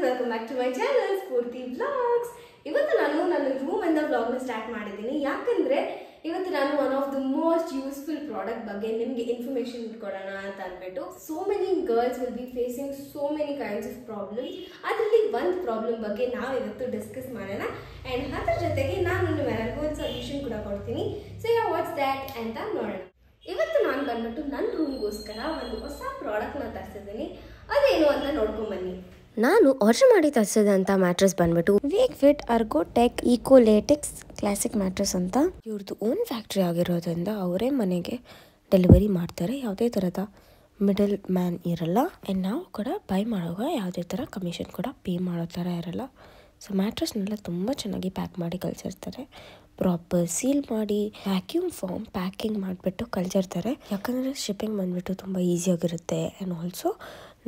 Welcome back to my channel Spoorthi vlogs. ಇವತ್ತು ನಾನು ನನ್ನ ರೂಮಿಂದ ವ್ಲಾಗ್ನ ಸ್ಟಾರ್ಟ್ ಮಾಡಿದ್ದೀನಿ. ಯಾಕಂದರೆ ಇವತ್ತು ನಾನು one of the most useful product ಬಗ್ಗೆ ನಿಮಗೆ ಇನ್ಫಾರ್ಮೇಷನ್ ಕೊಡೋಣ ಅಂತ ಅಂದ್ಬಿಟ್ಟು. So many girls will be facing so many kinds of problems. ಅದರಲ್ಲಿ ಒಂದು ಪ್ರಾಬ್ಲಮ್ ಬಗ್ಗೆ ನಾವು ಇವತ್ತು ಡಿಸ್ಕಸ್ ಮಾಡೋಣ ಆ್ಯಂಡ್ ಅದ್ರ ಜೊತೆಗೆ ನಾನು ನಿಮ್ಮೆಲ್ಲರಿಗೂ ಒಂದು ಸೊಲ್ಯೂಷನ್ ಕೂಡ ಕೊಡ್ತೀನಿ. ಸೊ ವಾಟ್ಸ್ ದ್ಯಾಟ್ ಅಂತ ನೋಡೋಣ. ಇವತ್ತು ನಾನು ಬಂದ್ಬಿಟ್ಟು ನನ್ನ ರೂಮ್ಗೋಸ್ಕರ ಒಂದು ಹೊಸ ಪ್ರಾಡಕ್ಟ್ನ ತರಿಸಿದ್ದೀನಿ. ಅದೇನು ಅಂತ ನೋಡ್ಕೊಂಬನ್ನಿ. ನಾನು ಆರ್ಡರ್ ಮಾಡಿ ತರಿಸಿದಂಥ ಮ್ಯಾಟ್ರೆಸ್ ಬಂದ್ಬಿಟ್ಟು ವೇಕ್ಫಿಟ್ ಅರ್ಗೋಟೆಕ್ ಈಕೋ ಲೇಟೆಕ್ಸ್ ಕ್ಲಾಸಿಕ್ ಮ್ಯಾಟ್ರೆಸ್ ಅಂತ. ಇವ್ರದ್ದು ಓನ್ ಫ್ಯಾಕ್ಟ್ರಿ ಆಗಿರೋದ್ರಿಂದ ಅವರೇ ಮನೆಗೆ ಡೆಲಿವರಿ ಮಾಡ್ತಾರೆ. ಯಾವುದೇ ಥರದ ಮಿಡಲ್ ಮ್ಯಾನ್ ಇರಲ್ಲ ಆ್ಯಂಡ್ ನಾವು ಕೂಡ ಬೈ ಮಾಡುವಾಗ ಯಾವುದೇ ಥರ ಕಮಿಷನ್ ಕೂಡ ಪೇ ಮಾಡೋ ಥರ ಇರಲ್ಲ. ಸೊ ಮ್ಯಾಟ್ರೆಸ್ನೆಲ್ಲ ತುಂಬ ಚೆನ್ನಾಗಿ ಪ್ಯಾಕ್ ಮಾಡಿ ಕಳಿಸಿರ್ತಾರೆ. ಪ್ರಾಪರ್ ಸೀಲ್ ಮಾಡಿ ವ್ಯಾಕ್ಯೂಮ್ ಫಾರ್ಮ್ ಪ್ಯಾಕಿಂಗ್ ಮಾಡಿಬಿಟ್ಟು ಕಳಿಸಿರ್ತಾರೆ. ಯಾಕಂದರೆ ಶಿಪ್ಪಿಂಗ್ ಬಂದುಬಿಟ್ಟು ತುಂಬ ಈಸಿಯಾಗಿರುತ್ತೆ ಆ್ಯಂಡ್ ಆಲ್ಸೋ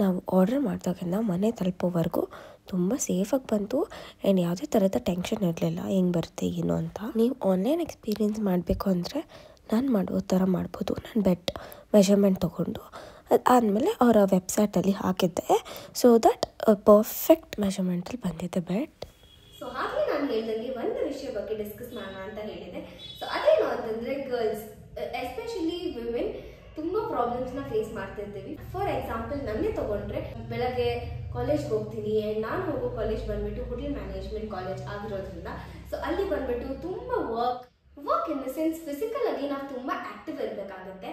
ನಾವು ಆರ್ಡರ್ ಮಾಡಿದಾಗಿಂದ ಮನೆ ತಲುಪೋವರೆಗೂ ತುಂಬ ಸೇಫಾಗಿ ಬಂತು ಆ್ಯಂಡ್ ಯಾವುದೇ ಥರದ ಟೆನ್ಷನ್ ಇರಲಿಲ್ಲ ಹೆಂಗೆ ಬರುತ್ತೆ ಏನು ಅಂತ. ನೀವು ಆನ್ಲೈನ್ ಎಕ್ಸ್ಪೀರಿಯೆನ್ಸ್ ಮಾಡಬೇಕು ಅಂದರೆ ನಾನು ಮಾಡೋ ಥರ ಮಾಡ್ಬೋದು. ನಾನು ಬೆಡ್ ಮೆಷರ್ಮೆಂಟ್ ತೊಗೊಂಡು ಅದಾದಮೇಲೆ ಅವರ ವೆಬ್ಸೈಟಲ್ಲಿ ಹಾಕಿದ್ದೆ. ಸೊ ದಟ್ ಪರ್ಫೆಕ್ಟ್ ಮೆಷರ್ಮೆಂಟಲ್ಲಿ ಬಂದಿದೆ ಬೆಡ್. ಸೊ ಹಾಗೆ ನಾನು ಹೇಳಿದಂಗೆ ಒಂದು ವಿಷಯ ಬಗ್ಗೆ ಡಿಸ್ಕಸ್ ಮಾಡೋಣ ಅಂತ ಹೇಳಿದೆ. ಸೊ ಅದೇನು ಅಂತಂದರೆ ಗರ್ಲ್ಸ್ ಎಸ್ಪೆಷಲಿ ವಿಮೆನ್ ತುಂಬ ಪ್ರಾಬ್ಲಮ್ಸ್ನ ಫೇಸ್ ಮಾಡ್ತಿರ್ತೀವಿ. ಫಾರ್ ಎಕ್ಸಾಂಪಲ್ ನನ್ನೇ ತೊಗೊಂಡ್ರೆ ಬೆಳಗ್ಗೆ ಕಾಲೇಜ್ಗೆ ಹೋಗ್ತೀನಿ ಆ್ಯಂಡ್ ನಾನು ಹೋಗೋ ಕಾಲೇಜ್ ಬಂದುಬಿಟ್ಟು ಹೋಟೆಲ್ ಮ್ಯಾನೇಜ್ಮೆಂಟ್ ಕಾಲೇಜ್ ಆಗಿರೋದ್ರಿಂದ ಸೊ ಅಲ್ಲಿ ಬಂದುಬಿಟ್ಟು ತುಂಬ work in the sense physical ಆಗಿ ನಾವು ತುಂಬ ಆ್ಯಕ್ಟಿವ್ ಇರಬೇಕಾಗುತ್ತೆ.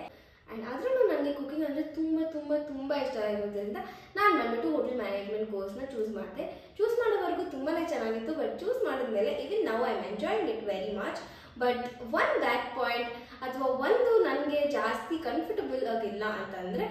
ಆ್ಯಂಡ್ ಅದರಲ್ಲೂ ನನಗೆ ಕುಕಿಂಗ್ ಅಂದರೆ ತುಂಬ ತುಂಬ ತುಂಬ ಇಷ್ಟ ಆಗಿರೋದ್ರಿಂದ ನಾನು ಬಂದುಬಿಟ್ಟು ಹೋಟೆಲ್ ಮ್ಯಾನೇಜ್ಮೆಂಟ್ ಕೋರ್ಸ್ನ ಚೂಸ್ ಮಾಡೋವರೆಗೂ ತುಂಬಾ ಚೆನ್ನಾಗಿತ್ತು. ಬಟ್ ಚೂಸ್ ಮಾಡಿದ್ಮೇಲೆ even now I am enjoying it very much. But one back point ಅಥವಾ ಒಂದು ನನಗೆ ಜಾಸ್ತಿ ಕಂಫರ್ಟಬಲ್ ಆಗಿಲ್ಲ ಅಂತಂದರೆ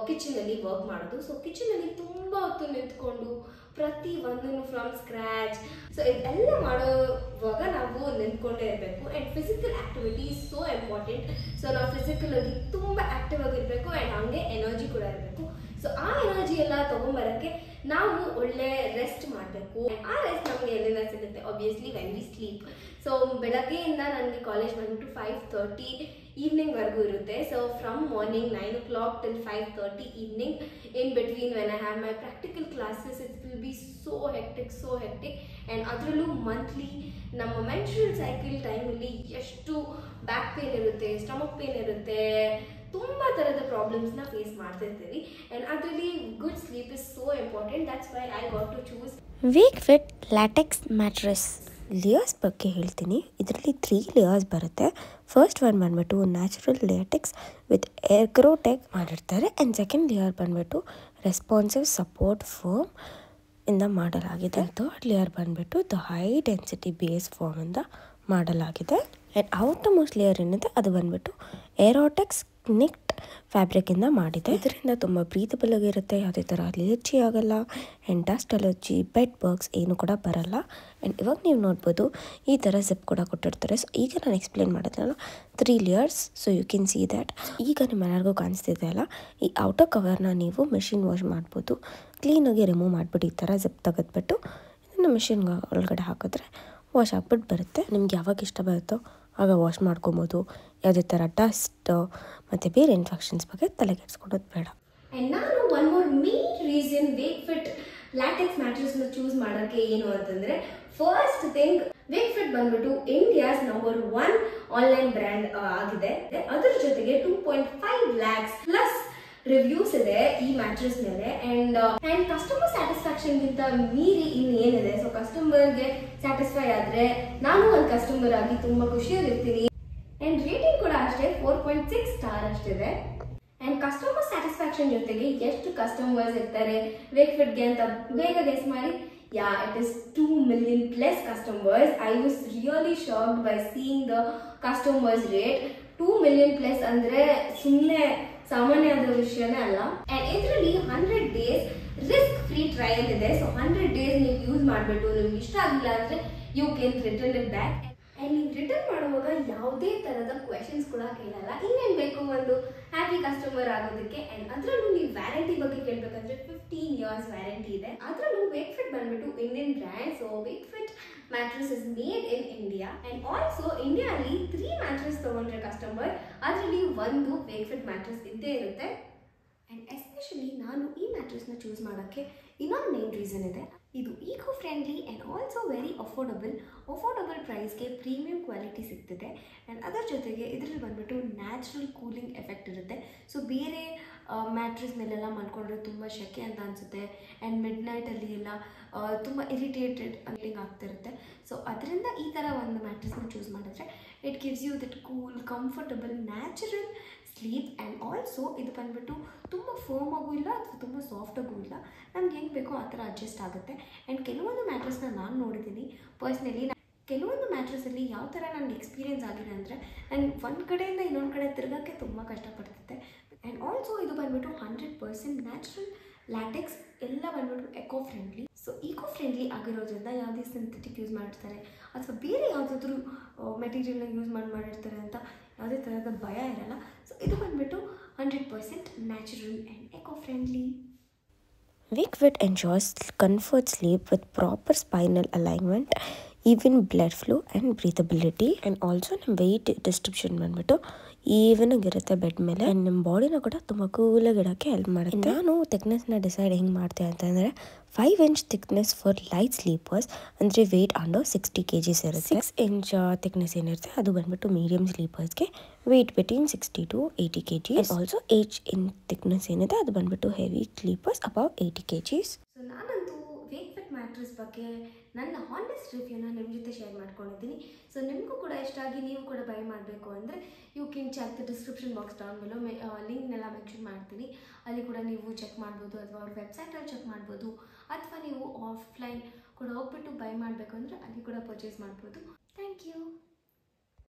ಕಿಚನಲ್ಲಿ ವರ್ಕ್ ಮಾಡೋದು. ಸೊ ಕಿಚನಲ್ಲಿ ತುಂಬ ಹೊತ್ತು ನಿಂತ್ಕೊಂಡು ಪ್ರತಿ ಒಂದನ್ನು ಫ್ರಮ್ ಸ್ಕ್ರ್ಯಾಚ್ ಸೊ ಇದೆಲ್ಲ ಮಾಡೋವಾಗ ನಾವು ನಿಂತ್ಕೊಂಡೇ ಇರಬೇಕು. And physical activity is so important. So ನಾವು ಫಿಸಿಕಲ್ ಆಗಿ ತುಂಬ ಆ್ಯಕ್ಟಿವ್ ಆಗಿರಬೇಕು ಆ್ಯಂಡ್ ಹಾಗೆ ಎನರ್ಜಿ ಕೂಡ ಇರಬೇಕು. ಸೊ ಆ ಎನರ್ಜಿ ಎಲ್ಲ ತೊಗೊಂಬರೋಕ್ಕೆ ನಾವು ಒಳ್ಳೆ ರೆಸ್ಟ್ ಮಾಡಬೇಕು. ಆ ರೆಸ್ಟ್ ನಮಗೆ ಎಲ್ಲಿಂದ ಸಿಗುತ್ತೆ? Obviously when we sleep. So ಬೆಳಗ್ಗೆಯಿಂದ ನನಗೆ ಕಾಲೇಜ್ ಬಂದ್ಬಿಟ್ಟು 5:30 ಈವ್ನಿಂಗ್ವರೆಗೂ ಇರುತ್ತೆ. So from morning 9 o'clock till 5:30 evening. In between when I have my practical classes it will be so hectic and ಅದರಲ್ಲೂ ಮಂತ್ಲಿ ನಮ್ಮ ಮೆನ್ಸ್ಟ್ರುಯಲ್ ಸೈಕಲ್ ಟೈಮಲ್ಲಿ ಎಷ್ಟು ಬ್ಯಾಕ್ ಪೇನ್ ಇರುತ್ತೆ, ಸ್ಟಮಕ್ ಪೇನ್ ಇರುತ್ತೆ, ತುಂಬ ಥರದ ಪ್ರಾಬ್ಲಮ್ಸ್ನ ಫೇಸ್ ಮಾಡ್ತಿರ್ತೀವಿ. ಆ್ಯಂಡ್ ಅದರಲ್ಲಿ good sleep is so important. That's why I got to choose ವೇಕ್ಫಿಟ್ latex mattress. Layers ಬಗ್ಗೆ ಹೇಳ್ತೀನಿ. ಇದರಲ್ಲಿ 3 ಲೇಯರ್ಸ್ ಬರುತ್ತೆ. ಫಸ್ಟ್ ಒನ್ ಬಂದ್ಬಿಟ್ಟು ನ್ಯಾಚುರಲ್ ಲೇಟೆಕ್ಸ್ ವಿತ್ ಎರ್ಗೋಟೆಕ್ ಮಾಡಿರ್ತಾರೆ ಆ್ಯಂಡ್ ಸೆಕೆಂಡ್ ಲೇಯರ್ ಬಂದ್ಬಿಟ್ಟು ರೆಸ್ಪಾನ್ಸಿವ್ ಸಪೋರ್ಟ್ ಫೋಮ್ ಇಂದ ಮಾಡಲಾಗಿದೆ. ಥರ್ಡ್ ಲೇಯರ್ ಬಂದ್ಬಿಟ್ಟು ದ ಹೈ ಡೆನ್ಸಿಟಿ ಬೇಸ್ ಫಾರ್ಮಿಂದ ಮಾಡಲಾಗಿದೆ. ಆ್ಯಂಡ್ ಔಟರ್ ಮೋಸ್ಟ್ ಲೇಯರ್ ಏನಿದೆ ಅದು ಬಂದ್ಬಿಟ್ಟು ಏರೋಟೆಕ್ಸ್ ನಿಕ್ಟ್ ಫ್ಯಾಬ್ರಿಕ್ಕಿಂದ ಮಾಡಿದೆ. ಇದರಿಂದ ತುಂಬ ಬ್ರೀತಬಲ್ ಆಗಿರುತ್ತೆ. ಯಾವುದೇ ಥರ ಅಲರ್ಜಿ ಆಗಲ್ಲ and dust allergy, bed bugs ಏನು ಕೂಡ ಬರಲ್ಲ. ಆ್ಯಂಡ್ ಇವಾಗ ನೀವು ನೋಡ್ಬೋದು ಈ ಥರ ಜಿಪ್ ಕೂಡ ಕೊಟ್ಟಿರ್ತಾರೆ. ಸೊ ಈಗ ನಾನು ಎಕ್ಸ್ಪ್ಲೇನ್ ಮಾಡಿದ್ನಲ್ಲ 3 layers. So you can see that. ಈಗ ನಿಮ್ಮೆಲ್ಲರಿಗೂ ಕಾಣಿಸ್ತಿದೆ ಅಲ್ಲ, ಈ ಔಟರ್ ಕವರ್ನ ನೀವು ಮಿಷಿನ್ ವಾಶ್ ಮಾಡ್ಬೋದು. ಕ್ಲೀನಾಗಿ ರಿಮೂವ್ ಮಾಡಿಬಿಟ್ಟು ಈ ಥರ ಜಿಪ್ ತೆಗೆದ್ಬಿಟ್ಟು ಇದನ್ನು ಮಿಷಿನ್ ಒಳಗಡೆ ಹಾಕಿದ್ರೆ ವಾಶ್ ಆಗ್ಬಿಟ್ಟು ಬರುತ್ತೆ. ನಿಮ್ಗೆ ಯಾವಾಗ ಇಷ್ಟ ಬರುತ್ತೋ ಆಗ ವಾಶ್ ಮಾಡ್ಕೊಬೋದು. ಯಾವುದೇ ಥರ ಡಸ್ಟ್ ಮತ್ತು ಬೇರೆ ಇನ್ಫೆಕ್ಷನ್ಸ್ ಬಗ್ಗೆ ತಲೆಗೆಡ್ಸ್ಕೊಳೋದು ಬೇಡ. ಆ್ಯಂಡ್ ನಾನು one more main reason Wakefit latex ಮ್ಯಾಟ್ರೆಸ್ನ ಚೂಸ್ ಮಾಡೋಕ್ಕೆ ಏನು ಅಂತಂದರೆ, ಫಸ್ಟ್ ಥಿಂಗ್ ವೇಕ್ಫಿಟ್ ಬಂದ್ಬಿಟ್ಟು ಇಂಡಿಯಾಸ್ ನಂಬರ್ 1 ಆನ್ಲೈನ್ ಬ್ರ್ಯಾಂಡ್ ಆಗಿದೆ. ಅದರ ಜೊತೆಗೆ 2.5 lakhs ಪ್ಲಸ್ ರಿವ್ಯೂಸ್ ಇದೆ ಈ ಮ್ಯಾಟ್ರೆಸ್ ಮೇಲೆ. ಆ್ಯಂಡ್ ಕಸ್ಟಮರ್ ಸ್ಯಾಟಿಸ್ಫ್ಯಾಕ್ಷನ್ ಗಿಂತ ಮೀರಿ ಇನ್ನು ಏನಿದೆ. ಸೊ ಕಸ್ಟಮರ್ಗೆ ಸ್ಯಾಟಿಸ್ಫೈ ಆದರೆ ನಾನು ಒಂದು ಕಸ್ಟಮರ್ ಆಗಿ ತುಂಬ ಖುಷಿಯಾಗಿರ್ತೀನಿ. ಆ್ಯಂಡ್ ರೇಟಿಂಗ್ ಕೂಡ ಅಷ್ಟೇ 4.6 ಸ್ಟಾರ್ ಅಷ್ಟಿದೆ. ಆ್ಯಂಡ್ ಕಸ್ಟಮರ್ ಸ್ಯಾಟಿಸ್ಫ್ಯಾಕ್ಷನ್ ಜೊತೆಗೆ ಎಷ್ಟು ಕಸ್ಟಮರ್ಸ್ ಇರ್ತಾರೆ ವೇಕ್ಫಿಟ್ಗೆ ಅಂತ ಬೇಗ ಗೆಸ್ ಮಾಡಿ. it is 2 million plus customers. I was really shocked by seeing the customers rate. 2 million plus ಅಂದರೆ ಸುಮ್ಮನೆ ಸಾಮಾನ್ಯವಾದ ವಿಷಯನೇ ಅಲ್ಲ. ಆ್ಯಂಡ್ ಇದರಲ್ಲಿ 100 days ರಿಸ್ಕ್ ಫ್ರೀ ಟ್ರಯಲ್ ಇದೆ. ಸೊ 100 days ನೀವು ಯೂಸ್ ಮಾಡಿಬಿಟ್ಟು ನಿಮ್ಗೆ ಇಷ್ಟ ಆಗಿಲ್ಲ ಅಂದರೆ you can return it back. And ನೀವು ರಿಟರ್ನ್ ಮಾಡುವಾಗ ಯಾವುದೇ ಥರದ ಕ್ವೆಶನ್ಸ್ ಕೂಡ ಕೇಳಲ್ಲ. ಇನ್ನೇನು ಬೇಕು ಒಂದು ಹ್ಯಾಪಿ ಕಸ್ಟಮರ್ ಆಗೋದಕ್ಕೆ. ಆ್ಯಂಡ್ ಅದರಲ್ಲೂ ನೀವು ವ್ಯಾರಂಟಿ ಬಗ್ಗೆ ಕೇಳಬೇಕಂದ್ರೆ 15 years ವ್ಯಾರಂಟಿ ಇದೆ. ಅದರಲ್ಲೂ ವೇಕ್ಫಿಟ್ ಬಂದ್ಬಿಟ್ಟು Indian brand. So Wakefit mattress is made in India. And also ಇಂಡಿಯಾದಲ್ಲಿ 3 ಮ್ಯಾಟ್ರೆಸ್ ತೊಗೊಂಡ್ರೆ ಕಸ್ಟಮರ್ ಅದರಲ್ಲಿ ಒಂದು ವೇಕ್ಫಿಟ್ ಮ್ಯಾಟ್ರೆಸ್ ಇದ್ದೇ ಇರುತ್ತೆ. ಆ್ಯಂಡ್ ಎಸ್ಪೆಷಲಿ ನಾನು ಈ ಮ್ಯಾಟ್ರೆಸ್ನ ಚೂಸ್ ಮಾಡೋಕ್ಕೆ ಇನ್ನೊಂದು ಮೇನ್ ರೀಸನ್ ಇದೆ. ಇದು eco friendly and also very affordable ಪ್ರೈಸ್ಗೆ ಪ್ರೀಮಿಯಂ ಕ್ವಾಲಿಟಿ ಸಿಗ್ತಿದೆ. ಆ್ಯಂಡ್ ಅದರ ಜೊತೆಗೆ ಇದರಲ್ಲಿ ಬಂದುಬಿಟ್ಟು ನ್ಯಾಚುರಲ್ ಕೂಲಿಂಗ್ ಎಫೆಕ್ಟ್ ಇರುತ್ತೆ. ಸೊ ಬೇರೆ ಮ್ಯಾಟ್ರೆಸ್ ಮೇಲೆಲ್ಲ ಮಲ್ಕೊಂಡ್ರೆ ತುಂಬ ಸೆಕೆ ಅಂತ ಅನಿಸುತ್ತೆ ಆ್ಯಂಡ್ ಮಿಡ್ ನೈಟಲ್ಲಿ ಎಲ್ಲ ತುಂಬ ಇರಿಟೇಟೆಡ್ ಫೀಲಿಂಗ್ ಆಗ್ತಿರುತ್ತೆ. ಸೊ ಅದರಿಂದ ಈ ಥರ ಒಂದು ಮ್ಯಾಟ್ರೆಸ್ನ ಚೂಸ್ ಮಾಡಿದ್ರೆ it gives you that cool comfortable natural sleep. And also ಇದು ಬಂದುಬಿಟ್ಟು ತುಂಬ ಫರ್ಮ್ ಆಗೂ ಇಲ್ಲ ಅಥವಾ ತುಂಬ ಸಾಫ್ಟಾಗೂ ಇಲ್ಲ, ನಮ್ಗೆ ಹೆಂಗೆ ಬೇಕೋ ಆ ಥರ ಅಡ್ಜಸ್ಟ್ ಆಗುತ್ತೆ. ಆ್ಯಂಡ್ ಕೆಲವೊಂದು ಮ್ಯಾಟ್ರೆಸ್ನ ನಾನು ನೋಡಿದ್ದೀನಿ ಪರ್ಸ್ನಲಿ. ಕೆಲವೊಂದು ಮ್ಯಾಟ್ರೆಸಲ್ಲಿ ಯಾವ ಥರ ನನಗೆ ಎಕ್ಸ್ಪೀರಿಯೆನ್ಸ್ ಆಗಿದೆ ಅಂದರೆ ನಾನು ಒಂದು ಕಡೆಯಿಂದ ಇನ್ನೊಂದು ಕಡೆ ತಿರ್ಗೋಕ್ಕೆ ತುಂಬ ಕಷ್ಟಪಡ್ತಿದ್ದೆ. ಆ್ಯಂಡ್ ಆಲ್ಸೋ ಇದು ಬಂದುಬಿಟ್ಟು 100% ನ್ಯಾಚುರಲ್ ಲ್ಯಾಟೆಕ್ಸ್, ಎಲ್ಲ ಬಂದುಬಿಟ್ಟು eco friendly. So eco friendly ಆಗಿರೋದ್ರಿಂದ ಯಾವುದೇ ಸಿಂಥೆಟಿಕ್ ಯೂಸ್ ಮಾಡಿರ್ತಾರೆ ಅಥವಾ ಬೇರೆ ಯಾವುದಾದ್ರೂ ಮೆಟೀರಿಯಲ್ನ ಯೂಸ್ ಮಾಡಿರ್ತಾರೆ ಅಂತ ಯಾವುದೇ ಥರದ ಭಯ ಇರಲ್ಲ. ಸೊ ಇದು ಬಂದುಬಿಟ್ಟು 100% natural and eco friendly. Wakefit ensures comfort sleep with proper spinal alignment, even blood flow and breathability. And also ನಮ್ಮ ವೆಯ್ಟ್ ಡಿಸ್ಟ್ರಿಬ್ಯೂಷನ್ ಬಂದ್ಬಿಟ್ಟು ಈವನ್ ಆಗಿರುತ್ತೆ ಬೆಡ್ ಮೇಲೆ. ಆ್ಯಂಡ್ ನಮ್ಮ ಬಾಡಿನ ಕೂಡ ತುಂಬ ಕೂಲಾಗಿ ಇಡೋಕ್ಕೆ ಹೆಲ್ಪ್ ಮಾಡುತ್ತೆ. ನಾನು ಥಿಕ್ನೆಸ್ನ ಡಿಸೈಡ್ ಹೆಂಗೆ ಮಾಡ್ತೇನೆ ಅಂತಂದರೆ 5 inch thickness for light sleepers, ಅಂದರೆ ವೆಯ್ಟ್ ಅಂಡರ್ 60 kgs ಇರುತ್ತೆ. 6 inch ಥಿಕ್ನೆಸ್ ಏನಿರುತ್ತೆ ಅದು ಬಂದ್ಬಿಟ್ಟು ಮೀಡಿಯಮ್ ಸ್ಲೀಪರ್ಸ್ಗೆ weight between 60 to 80 kgs. Also 8 inch thickness ಏನಿದೆ ಅದು ಬಂದ್ಬಿಟ್ಟು heavy sleepers above 80 kgs. So ನಾನಂತೂ ವೇಕ್ಫಿಟ್ ಮ್ಯಾಟ್ರೆಸ್ ಬಗ್ಗೆ ನನ್ನ ಹಾನೆಸ್ಟ್ ರಿವ್ಯೂನ ನಿಮ್ಮ ಜೊತೆ ಶೇರ್ ಮಾಡ್ಕೊಂಡಿದ್ದೀನಿ. ಸೊ ನಿಮಗೂ ಕೂಡ ಇಷ್ಟ ಆಗಿ ನೀವು ಕೂಡ ಬೈ ಮಾಡಬೇಕು ಅಂದರೆ you can check the description box down below. ಲಿಂಕ್ನೆಲ್ಲ ಮೆನ್ಷನ್ ಮಾಡ್ತೀನಿ, ಅಲ್ಲಿ ಕೂಡ ನೀವು ಚೆಕ್ ಮಾಡ್ಬೋದು ಅಥವಾ ಅವ್ರ ವೆಬ್ಸೈಟಲ್ಲಿ ಚೆಕ್ ಮಾಡ್ಬೋದು. ಅಥವಾ ನೀವು ಆಫ್ಲೈನ್ ಕೂಡ ಹೋಗ್ಬಿಟ್ಟು ಬೈ ಮಾಡಬೇಕು ಅಂದರೆ ಅಲ್ಲಿ ಕೂಡ ಪರ್ಚೇಸ್ ಮಾಡ್ಬೋದು. Thank you.